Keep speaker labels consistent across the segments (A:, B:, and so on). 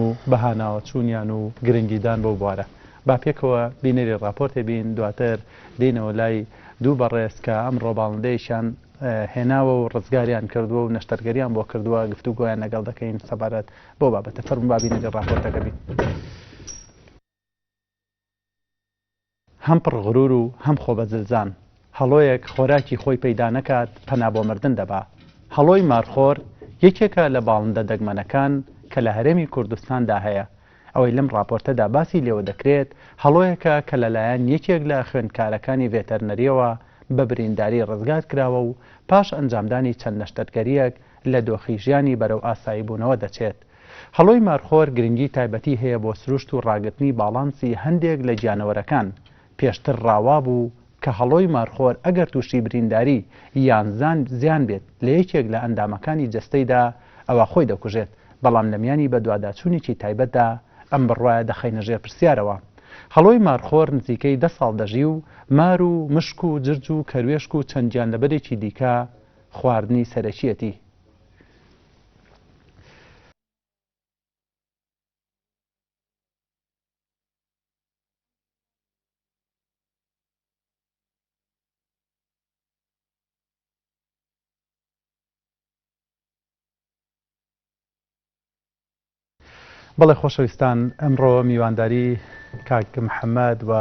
A: و بەهاناوە چوونیان و گرنگیدان بەو بوارە با پێکەوە بینەری راپۆرتێ بین دواتر دێنەوە لای دوو بەڕێز کە ئەم ڕۆباڵندەیشان هێناوە و ڕزگاریان کردووە و نەشتەرگەریان بۆ کردووە گفتوگۆیان لەگەڵ دەکەین سەبارەت بۆ بابەتە فەرموو با بینەری راپۆرتەکە بین. هەم پڕ غرور و هەم خۆ بەجلجان هەڵۆیەک خۆراکی خۆی پەیدا نەکات پەنا بۆ مردن دەبا. هەڵۆی مارخۆر یەکێکە لە باڵندە دەگمەنەکان کە لە هەرێمی کوردستاندا هەیە. ئەوەی لەم راپۆرتەدا باسی لێوە دەکرێت هەڵۆیەکە کە لەلایەن یەکێک لە خوێندکارەکانی ڤێتەرنەریەوە بە برینداری ڕزگار کراوە و پاش ئەنجامدانی چەند نەشتەرگەریەک لە دۆخی ژیانی بەرەو ئاسایی بوونەوە دەچێت. هەڵۆی مارخۆر گرنگی تایبەتی هەیە بۆ سروشت و ڕاگرتنی باڵانسی هەندێک لە گیانەوەرەکان. پێشتر ڕاوا بوو کە هەڵۆی مارخۆر ئەگەر تووشی برینداری یان زیان بێت لە یەکێک لە ئەندامەکانی جەستەیدا ئەوە خۆی دەکوژێت، بەڵام لە میانی بە دوواداچوونێکی تایبەتدا ئەم بڕواایە دەخەینە ژێر پرسیارەوە. هەڵۆی مارخۆر نزیکەی 10 ساڵ دەژی و مار و مشک و جرج و کەروێشک و چەندیان لەبەرێکی دیکە خواردنی سەرەکیەتی. بەڵێ خۆشەویستان، ئەمڕۆ میوانداری کاک محەممەد و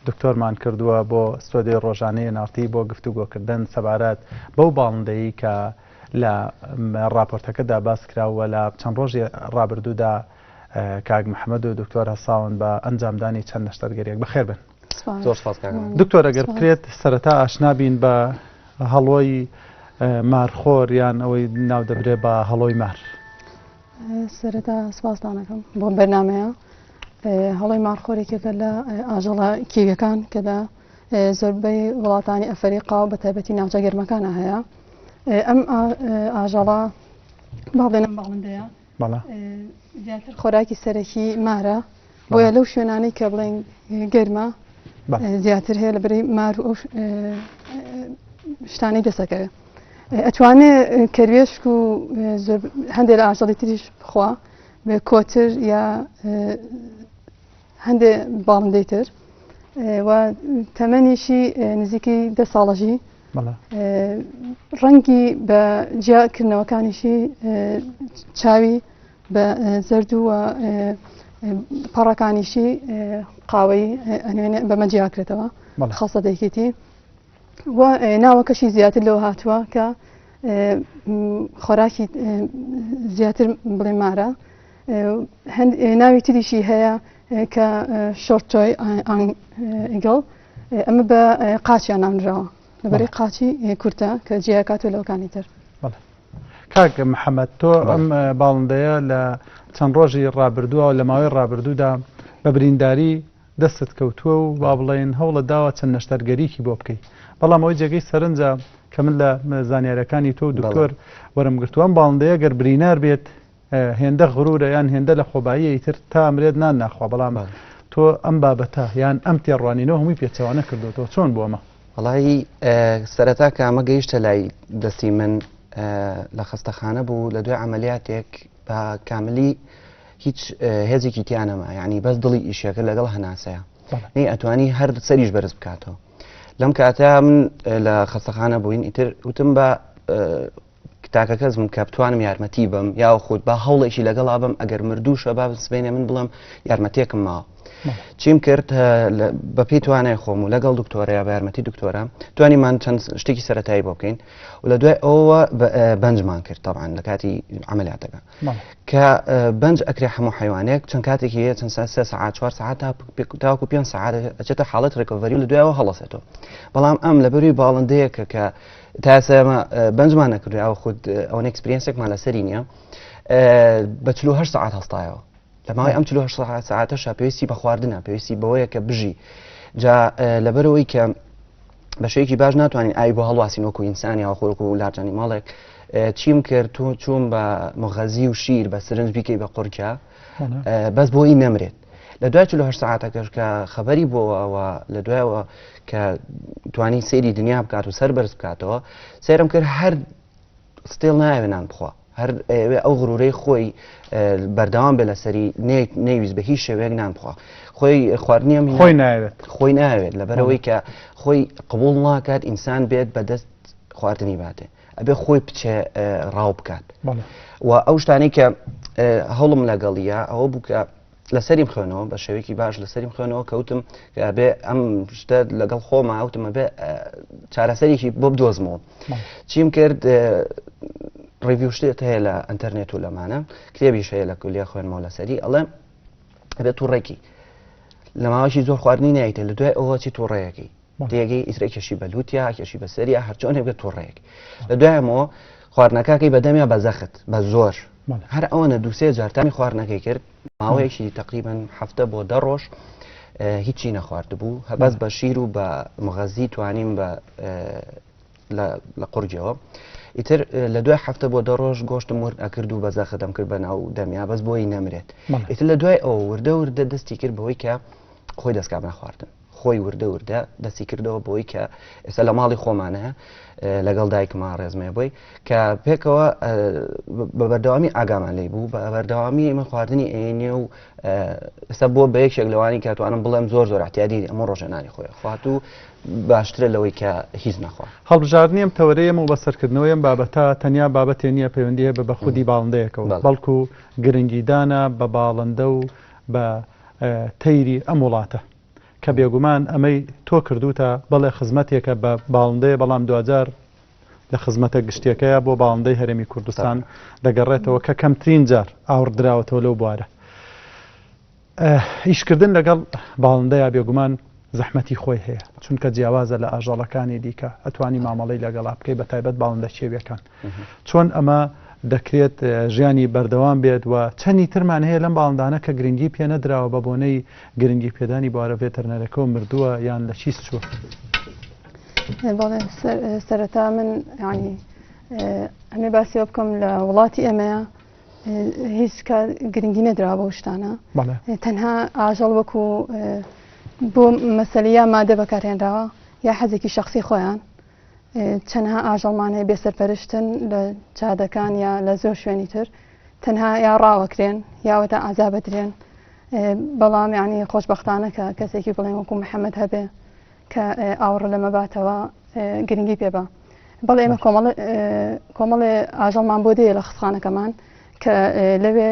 A: دکتۆرمان کردووە بۆ سۆدەی ڕۆژانەی ناوتی بۆ گفتوگۆکردن سەبارەت بەو باڵندەی کە لە راپۆرتەکەدا باس کراوە لە چەند ڕۆژی ڕابردوودا کاک محەممەد و دکتۆر هەساون بە ئەنجامدانی چەند نەشتەرگەریەک. بەخێر بن. دکتۆر ئەگەر بکرێت سەرەتا ئاشنابین بە هەڵۆی مارخۆر یان ئەوەی ناو دەبرێت بە هەڵۆی مار.
B: سەرەتا سپاسدانەکەم بۆ بەرنامەیە. هەڵۆی مارخۆرێکێکە لە ئاژەڵە کیویەکان کە لە زۆربەی وڵاتانی ئەفریقا و بە تایبەتی ناوچە گەرمەکانە هەیە. ئەم ئاژەڵە باڵێنم باڵندەیە زیاتر خۆراکی سەرەکی مارە، بۆیە لەو شوێنانەی کە بڵێن گەرمە زیاتر هەیە لە بەرەی مار و ئەو شتانەی دەسەکەوێت. ئەتوانێت کەروێشک و هەندێک لە ئاژەڵی تریش بخوا بە کۆتر یا هەندێک باڵندەی تر و تەمەنیشی نزیکی 10 ساڵەژی ڕەنگی بە جیاکردنەوەکانیشی چاوی بە زەرد و پەڕەکانیشی قاوەی بەمە جیاکرێتەوە خاڵسەدەیەکێتی و ناوەکەشی زیاتر لەوە هاتووە کە خۆراکی زیاتر بڵێ مارە. ناوی تریشی هەیە کە شۆرتۆی ئیگڵ، ئەمە بە قاچیان نامراوە لەبەرەی قاچی کورتە کە جیاکاتوە لەوەکانی تر.
A: کاک محەممەد، تۆ ئەم باڵندەیە لە چەند ڕۆژی ڕابردووە و لە ماوەی ڕابردوودا بە برینداری دەستت کەوتووە و با بڵێن هەوڵە داوە چەند نەشتەرگەریکی بۆ بکەیت، بەڵام ئەوەی جێگەی سەرنجە کە من لە زانیارەکانی تۆ دکتۆر وەرم گرتووە ئەم باڵندەیە گەر برینار بێت هێندە غرورە یان هێندە لە خۆبایی تر تا ئەمرێت نان ناخوا، بەڵام تۆ ئەم بابەتە یان ئەم تێڕوانینەوە هەمووی پێچەوانە کردوەوە. چۆن بۆ ئەمە؟
C: وەڵی سەرەتا کە ئەمە گەیشتە لای دەستی من لە خەستەخانە بوو لە دوای عملیاتێک بە کاملی هیچ هێزێکی تیانەمە، یعنی بەس دڵی ئیشەکە لەگەڵ هەناسەیە نەی ئەتوانی هەر سەریش بەرز بکاتەوە. لەم کاتە من لە خەستەخانە بووین ئیتر وتم بە تاکە کەسم کە بتوانم یارمەتی بم یا خۆت بە هەوڵێکی لەگەڵا بم ئەگەر مردووشە با بسبێنێ من بڵم یارمەتێکم ماوە. چیم کرد بە پێی توانای خۆم و لەگەڵ دکتۆرە یا بە یارمەتی دکتۆرە توانیمان چەند شتێکی سەرەتایی بۆ بکەین و لە دوای ئەوە بەنجمان کرد تەبعاً لە کاتی عملیاتەکە کە بەنج ئەکرێ هەموو حیوانێک چەند کاتێکی هەیە چەند 3 ساعات 4 ساعات تاوەکو 5 ساعات ئەچێتە حاڵەت ڕێکۆڤەری و لە دوایەوە هەڵەسێتەوە. بەڵام ئەم لەبەروی باڵندەیەکە کە تا ئێستا بەنجمان نەکردووە ئەو خود ئەوەن ئەکسپریەنسێکمان لەسەری نییە بە 48 ساعات هەستایەوە. لە ماوەی ئەم 48 ساعاتەشە پێویستی بە خواردنە، پێویستی بەوەیە کە بژی. جا لەبەرەوەی کە بەشەیەکی باش ناتوانین ئای بۆ هەڵواسین وەکو ئینسانی یا خۆرک و لاجانی ماڵێک، چیم کرد چوون بە مغەزی و شیر بە سرنج بیکەی بە قورکە بەس بۆ ئی نەمرێت. لە دوای 48 ساعاتەکەش کە خەبەری بۆەوە لە دوایەوە کە توانی سەیری دنیا بکات و سەر بەرز بکاتەوە، سەیرم کرد هەر ستێڵ نایەوێ نان بخوا، هەر ئەو غرورەی خۆی بەردەوام بێ لەسەری نەیویست بە هیچ شێوەیەک نانبخوا خۆی خواردنیم خۆی ناوێت لەبەرەوەی کە خۆی قبول ناکات ئینسان بێت بەدەست خواردنی باتێ ئەبێ خۆی بچێ ڕاو بکات و ئەو شتانی کە هەوڵم لەگەڵیە ئەوە بوو کە لەسەریم خوێنەوە بە شێوەیەکی باش لەسەریم خوێنەوە کەوتم کە بێ ئەم شتە لەگەڵ خۆمە ئەوتمە بێ چارەسەرێکی بۆ بدۆزمەوە چیم کرد ڕیڤیو شتێت هەیە لە ئەنتەرنێت و لەمانە کتێبیش هەیە لە کولیا خوێنمەوە لەسەری ئەڵێ بێت تووڕێکی لە ماوەشی زۆر خواردنی نایتە لە دوای ئەوە چی تووڕێیەکی تێگەی ئیترێک کێشی بەلووتیا کێشی بەسەریە هەرچۆنێک بێت تووڕێیەک لە دوایەمەوە خواردنەکەی بەدەمیا بە زەخت بە زۆر هەر ئەوەنە دووسێ جارتانی خواردنەکەی کرد ماوەیەکی تقریبان هەفتە بۆ 10 ڕۆژ هیچی نەخوارد بوو هەبەس بە شیر و بە مغەزی توانیم بە لە قورجەوە ئیتر لە دوای هەفتە بۆ 10 ڕۆژ گۆشتم ورد ئەکرد و بە زەختم کرد بە ناو دەمیا بەس بۆی نەمرێت ئیتر لە دوای ئەوە وردە دەستی کرد بەوەی کە خۆی دەستکات نەخواردن خۆی وردە دەستی کردەوە بۆی کە ئێستا لە ماڵی خۆمانە لەگەڵ دایکمان ڕێزمێ بووی کە پێکەوە بە بەردەوامی ئاگامان لێ بوو بە بەردەوامی ئمە خواردنی ئێنێ و ئێستا بۆ بە یەکێک لەوانی کاتوانم بڵێم زۆر احتیاجی ئەمە ڕۆژەنانی خۆی خوات و باشترە لەوەی کە هیچ نەخوا
A: هەڵبژاردننی ئەم تەوەرەیەم و بەسەرکردنەوەیم بابەتە تەنیا بابەتێ نییە پەیوەندیە بە خودی باڵندەیەکەوە بەڵکو گرنگیدانە بە باڵندە و بە تەیری ئەم وڵاتە کە بێگومان ئەمەی تۆ کردوتە بەڵێ خزمەتێکە بە باڵندەیە بەڵام دوجار لە خزمەتە گشتیەکەیە بۆ باڵندەی هەرێمی کوردستان دەگەڕێتەوە کە کەمترین جار ئاوردراوەتەوە لەو بوارە ئیشکردن لەگەڵ باڵندەیە بێگومان زەحمەتی خۆی هەیە چونکە جیاوازە لە ئاژەڵەکانی دیکە ئەتوانی مامەڵەی لەگەڵا بکەی بە تایبەت باڵندە کێویەکان چۆن ئەمە دەکرێت ژیانی بەردەوام بێت و چەندی ترمان هەیە لەم باڵندانە کە گرنگی پێ نەدراوە بە بۆنەی گرنگی پێدانی بوارە ڤێتەرنەرەکە و مردووە یان لە چی چووە
B: بەڵێ سەرەتا من ینی ئەمێ باسیەوە بکەم لە وڵاتی ئەمەیە هیچ گرنگی نەدراوە بە شتانە تەنها ئاژەڵ وەکو بۆ مەسەلەیە مادە بەکارهێنراوە یا حەزێکی شخصی خۆیان چەندها ئاژەڵمانەیە بێسەرپەرشتن لە جادەکان یا لە زۆر شوێنی تر تەنها یا ڕاوەکرێن یاوەتە ئازا بدرێن بەڵام یعنی خۆشبەختانە کە کەسێکی بڵێن وەکو محەممەد هەبێ کە ئاوڕ لە مەباتەوە گرنگی پێبە بەڵێ ئێمە کۆمەڵێ ئاژەڵمان بۆ دێ لە خستخانەکەمان کە لەوێ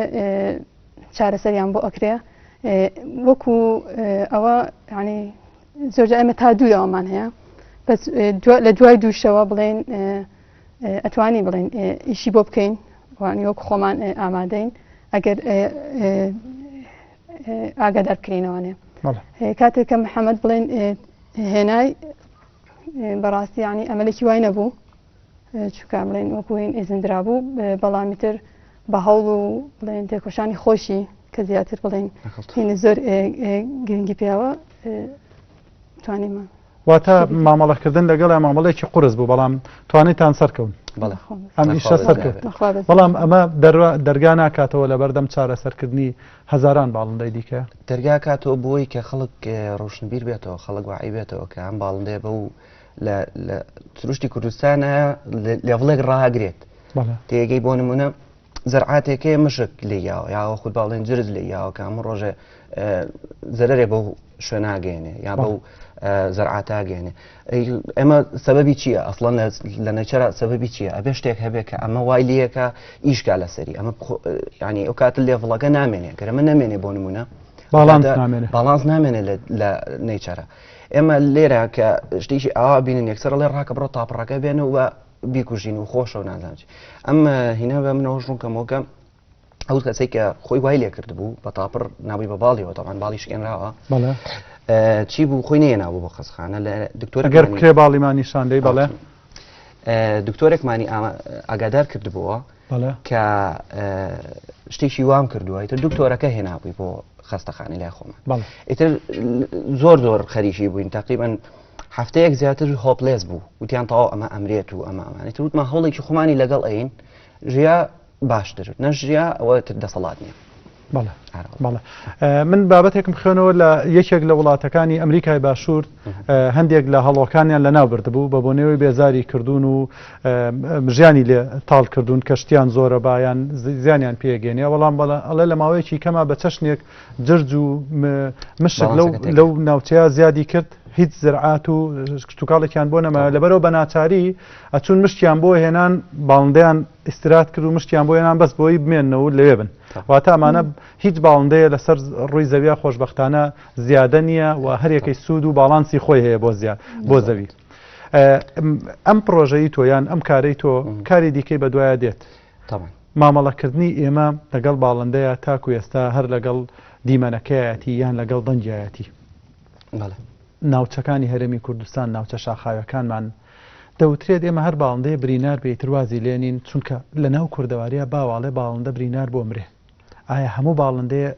B: چارەسەریان بۆ ئەکرێ وەکو ئەوە ینی زۆرجە ئێمە تا دووەوەمان هەیە لە دوای دووشەوە بڵێن ئەتوانی بڵێن ئیشی بۆ بکەین وانی وەکو خۆمان ئامادەین ئەگەر ئاگادار بکرینەوەنێ کاتێک کە محەممەد بڵێن هێنای بەڕاستی ینی ئەمەلێکی وای نەبوو چکە بڵێن وەکوین ئێزندرا بوو بەڵامی تر بە هەوڵ و بڵێن تێکۆشانی خۆشی کە زیاتر بڵێن هینە زۆر گرنگی پیاوە توانیمە
A: واتە مامەڵەکردن لەگەڵ مامەڵێکی قورس بوو بەڵام توانێتان سەرکەون ئەم ئیشە سەرکەوت بەڵام ئەمە دەرگا ناکاتەوە لە بەردەم چارەسەرکردنی هەزاران باڵندەی دیکە
C: دەرگا کاتەوە بۆی کە خەڵک ڕۆشنبیر بێتەوە خەڵک وعی بێتەوە کە ئەم باڵندێ بە و لە سروشتی کوردستانە لێڤڵێک ڕاهاگرێت تێگەی بۆ نمونە زەرعاتێکەیە مشک لێیاوە یاوە خود باڵێن جرز لێیاوە کە هەموو ڕۆژێ زەرەرێ بەو شوێناگەێنێ یا بەو زەرعاتاگەێنێ ئێمە سەبەبی چییە ئەسڵەن لە نەچەرە سەبەبی چییە ئەبێ شتێک هەبێت کە ئەمە وای لەکە ئیشکا لەسەری ئەمە ینی ئەو کاتە لێڤڵەکە نامێنێ گەرەمە نامێنێ بۆ نمونە باڵانس نامێنێ لە نەیچەرە ئێمە لێرە کە شتێکی ئاوا بینن یەکسەر لێ ڕاکە بڕۆ تاپڕەکە بێنە و بیکوژین و خۆشە و نازانچ ئەم هینە بە منەوە ژوونکەمەوەکە ئەو کەسێک کە خۆی وای لێ کرد بوو بە تاپڕ ناوی بە باڵیەوە تاوان باڵی شکێنراوە چی بوو خۆی نێناوە بۆ خەسخانە لە
A: دکتۆرگەر کرێ باڵیمانی شاندەی بەڵێ
C: دکتۆرێکمانی ئاگادار کردبووە کە شتێکی وام کردووە ئیتر دکتۆرەکە هێنابووی بۆ خەستەخانەی لای خۆمان ئیتر زۆر خەریکی بووین تقریبا هەفتەیەک زیاتر هۆپلێس بوو وتیان تەواو ئەمە ئەمرێت و ئەمانێت وتمە هەوڵێکی خۆمانی لەگەڵ ئەین ژیا باشتر نەژیا ئەوە تر دەسەڵات نییە
A: بەڵێ من بابەتێکم خوێنەوە لە یەکێک لە وڵاتەکانی ئەمریکای باشوور هەندێک لە هەڵۆکانیان لە ناو بردبوو بە بۆنەوەی بێزاری کردوون و ژیانی لێ تاڵ کردوون کەشتیان زۆرە بایان زیانیان پێگەێنێ بەڵام ئەڵێ لە ماوەیەکی کەما بە چەشنێک جرج و مشک لەو ناوچەیە زیادی کرد هیچ زرعات و کشتتوکاڵێکیان بۆ نەما لەبەرەوە بە ناچاری ئەچون مشتیان بۆ هێنان باڵندەیان ئیسرات کرد و مشتیان بۆ هێنان بەس بۆی بمێنەوە لەوێ بن واتە ئەمانە هیچ باڵندەیە لەسەر ڕووی زەویە خۆشببختانە زیادە نییە و هەرێکی سوود و باڵانسی خۆی هەیە بۆ زەوی ئەم پرۆژەی تۆ یان ئەم کارەی تۆ کاری دیکەی بە دوایە دێت مامەڵەکردنی ئێمە لەگەڵ باڵندەیە تاکو ئێستا هەر لەگەڵ دیمەنەکەیەتی یان لەگەڵ دەنجایەتی ناوچەکانی هەرێمی کوردستان ناوچە شاخاوەکانمان دەوترێت ئێمە هەر باڵندەیە برینار بێتروازی لێنین چونکە لە ناو کوردەواریە باواڵێ باڵندە برینار بۆ مرێ ئایا هەموو باڵندەیە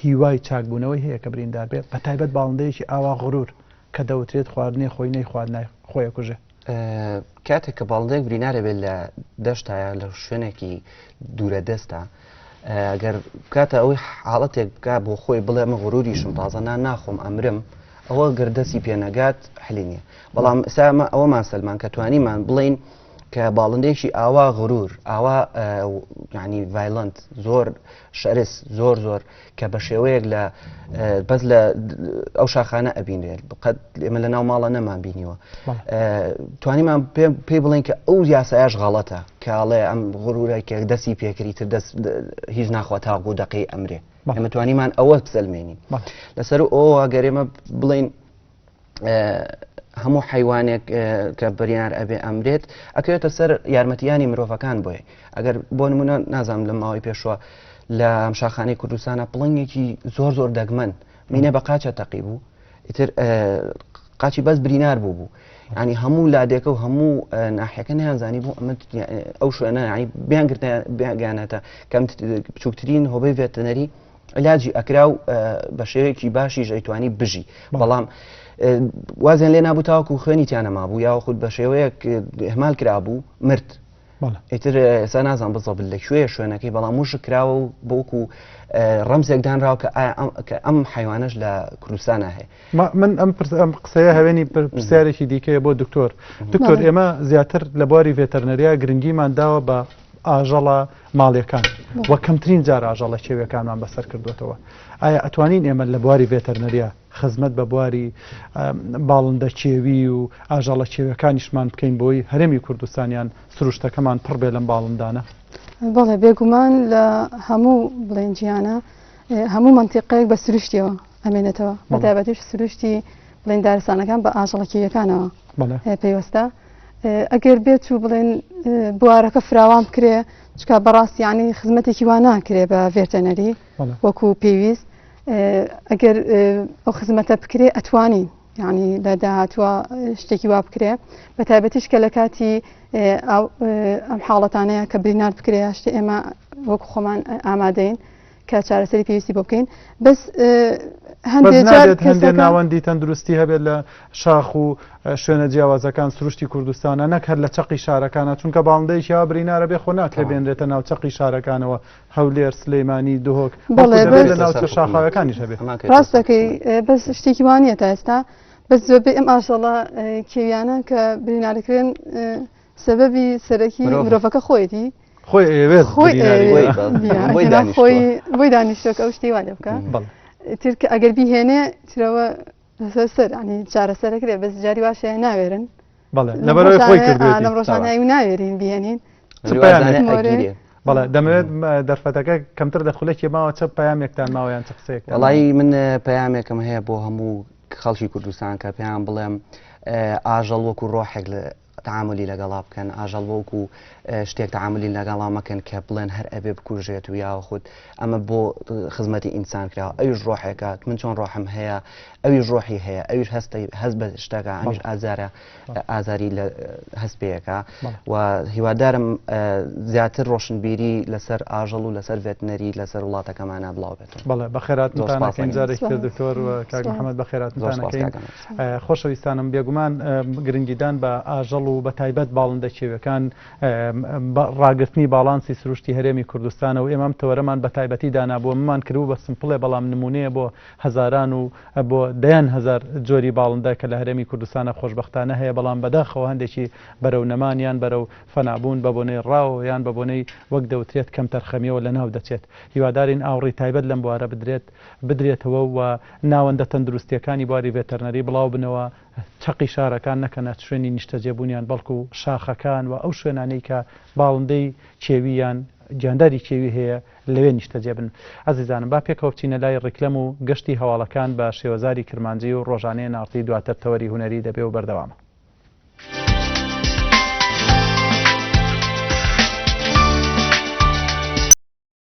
A: هیوای چاکبوونەوەی هەیە کە بریندار بێت بە تایبەت باڵندەیەکی ئاوا غڕور کە دەوترێت خواردنی خۆی نەی خواردنای خۆیە کوژێ
C: کاتێک کە باڵندەیەک برینارە بێت لە دەشتایە لە شوێنێکی دوورە دەستە ئەگەر کاتە ئەوەی حاڵەتێک بکە بۆ خۆی بڵێ ئەمە غروریشم تازەنا ناخۆم ئەمرم ئەوە گەردەسی پێنەگات حلی نییە بەڵام ئێستا ئەوەمان سەلمان کە توانیمان بڵین کە باڵندێکی ئاوا غرور ئاوا ینی ڤایلند زۆر شەرس زۆر کە بە شێوەیەک لە بەس لە ئەو شاخانە ئەبینێت قەت ئێمە لە ناو ماڵە نەمان بینیوە توانیمان پێی بڵین کە ئەو یاسایش غەڵەتە کاڵێ ئەم غرورە کە دەستی پێکری تر هیچ ناخوا تاغ و دەقی ئەمرێ ئێمە توانیمان ئەوە بسەلمێنین لەسەر ئەوە گەرێمە بڵین هەموو حیوانێک کە بەریار ئەبێ ئەمرێت ئەکەوێتە سەر یارمەتیانی مرۆڤەکان بۆیە ئەگەر بۆ نمونە نازانم لە ماوەی پێشوە لە ئەم شاخانەی کوردستانە پڵنگێکی زۆر دەگمەن مینە بە قاچە تەقی بوو ئیتر قاچی بەس برینار بوو ینی هەموو لادێکە و هەموو ناحیەکە نیانزانی بوو ئەمە ئەو شوێنە بیانگرتیانەتە کەم بچووکترین هۆبەی ڤێتەنەری علاجی ئەکرا و بە شێوەیەکی باشی ژەیتوانی بژی بەڵام وازیان لێ نابوو تاوەکو خوێنیتیانە مابوو یا خود بە شێوەیەک هەمال کرابوو مرد ئیتر ئێستا نازان بزەبل لە کوێیە شوێنەکەی بەڵام موش کراوە و بۆکو ڕەمزێکدانراوە کە ئەم حیوانش لە کوردستانە هەیە
A: من ئەم قسەیە هەوێنی پرسیارێکی دیکەیە بۆ دکتۆر ئێمە زیاتر لە بواری ڤێتەرنەریا گرنگیمان داوە بە ئاژەڵە ماڵیەکان وە کەمترین جار ئاژەڵە کێویەکانمان بەسەر کردوێتەوە ئایا ئەتوانین ئێمە لە بواری ڤێتەرنەریا خزمەت بە بواری باڵندە کێوی و ئاژەڵە کێویەکانیشمان بکەین بۆی هەرێمی کوردستانیان سروشتەکەمان پڕ بێ لەم باڵندانە
B: بەڵێ بێگومان لە هەموو بڵێن گیانە هەموو منتیقەیەک بە سروشتیەوە ئەمێنێتەوە بە تایبەتیش سروشتی بڵێن دارستانەکان بە ئاژەڵە کێویەکانەوە پێوەستە ئەگەر بێت و بڵێن بوارەکە فراوان بکرێ چکە بەڕاستی ینی خزمەتێکی وا ناکرێ بە ڤێتەنەری وەکو پێویست ئەگەر ئەو خزمەتە بکرێ ئەتوانین ینی لە داهاتوە شتێکی وا بکرێ بە تایبەتیش کە لە کاتی ئەم حاڵەتانەیە کە برینار بکرێ شتێ ئێمە وەکو خۆمان ئامادەین کە چارەسەری پێویستی بۆ بکەین بەس
A: هەندێک ناوەندی تەندروستی هەبێت لە شاخ و شوێنە جیاوازەکان سروشتی کوردستانە نەک هەر لە چەقی شارەکانە چونکە باڵندەیەکی وا برینارە بێ خۆ ناکرێ بێنرێتە ناو چەقی شارەکانەوە هەولێر سلەیمانی دهۆک لە ناوچە شاخاوەکانیش هەبێت
B: ڕاستەکەی بەس شتێکی وانە تا ئێستا بەس زۆربەی ئەم ئاژەڵە کێویانە کە برینارەکرێن سەبەبی سەرەکی مرۆڤەکە خۆیەتی خۆی دانیشتۆکە ئەو شتێ وا لێ بکە ترکە ئەگەر بیهێنێ ترەوە سەر ینی چارەسەرەکرێ بەس جاری واشەیە ناوێرن
A: لەبەرەوەی خۆی کردوێت
B: لەم ڕۆژانەی ناوێرین بهێنین
A: بەڵێ دەمەوێت دەرفەتەکە کەمتر دەخولێکی ماوە چە پەیامێکتان ماوەیان چ قسەیەک
C: وەڵی من پەیامێکم هەیە بۆ هەموو خەڵکی کوردستان کە پێیان بڵێم ئاژەڵ وەکو ڕۆحێک لە تعاملی لەگەڵا بکەن ئاژەڵ وەکو شتێک تعاملی لەگەڵا مەکەن کە بڵێن هەر ئەبێ بکوژێت و یا خودت ئەمە بۆ خزمەتی ئینسان کراوە ئەویش ڕۆحێکات من چۆن ڕۆحم هەیە ئەویش ڕۆحی هەیە ئەویش هەست بە شتەکە ئەمیش ئازاری لە هەستپەیەەکە و هیوادارم زیاتر ڕۆشنبیری لەسەر ئاژەڵ و لەسەر ڤێتنەری لەسەر وڵاتەکەمانە بڵاو بێت
A: بەڵێ بەخێراتتانەکەین جارێک کرد دکتۆر کاک محەممەد بەخێراتتانەکەین خۆشەویستانم بێگومان گرنگیدان بە ئاژەڵ و و بە تایبەت باڵندە کێوەکان ڕاگررتنی باڵانسی سروشتی هەرێمی کوردستانە و ئێمەم تەوەرەمان بە تایبەتی دانابووە ممان کردو بە سمپڵێ بەڵام نمونەیە بۆ هەزاران و بۆ دەیان هەزار جۆری باڵندە کە لە هەرێمی کوردستانە خۆشببختانە هەیە بەڵام بەداخەوە هەندێکی بەرەو نەمانیان بەرەو فەنابوون بە بۆنەی ڕاو یان بە بۆنەی وەک دەوترێت کەم تەرخەمیەوە لە ناو دەچێت هیوادارین ئاوڕی تایبەت لەم بوارە بدرێتەوە و ناوەندە تەندروستیەکانی بواری ڤێتەرنەری بڵاو بنەوە چەقی شارەکان نەکەنە شوێنی نیشتەجێبوونیان بەڵکو و شاخەکان و ئەو شوێنانەی کە باڵندەی کێوییان گیانداری کێوی هەیە لەوێ نیشتەجێ بن. عزیزانم با پێکەوە بچینە لای ڕیکلەم و گەشتی هەواڵەکان بە شێوەزاری کرمانجی و ڕۆژانەیە ناڕتی دواتر تەوەری هونەری دەبێ و بەردەوامە.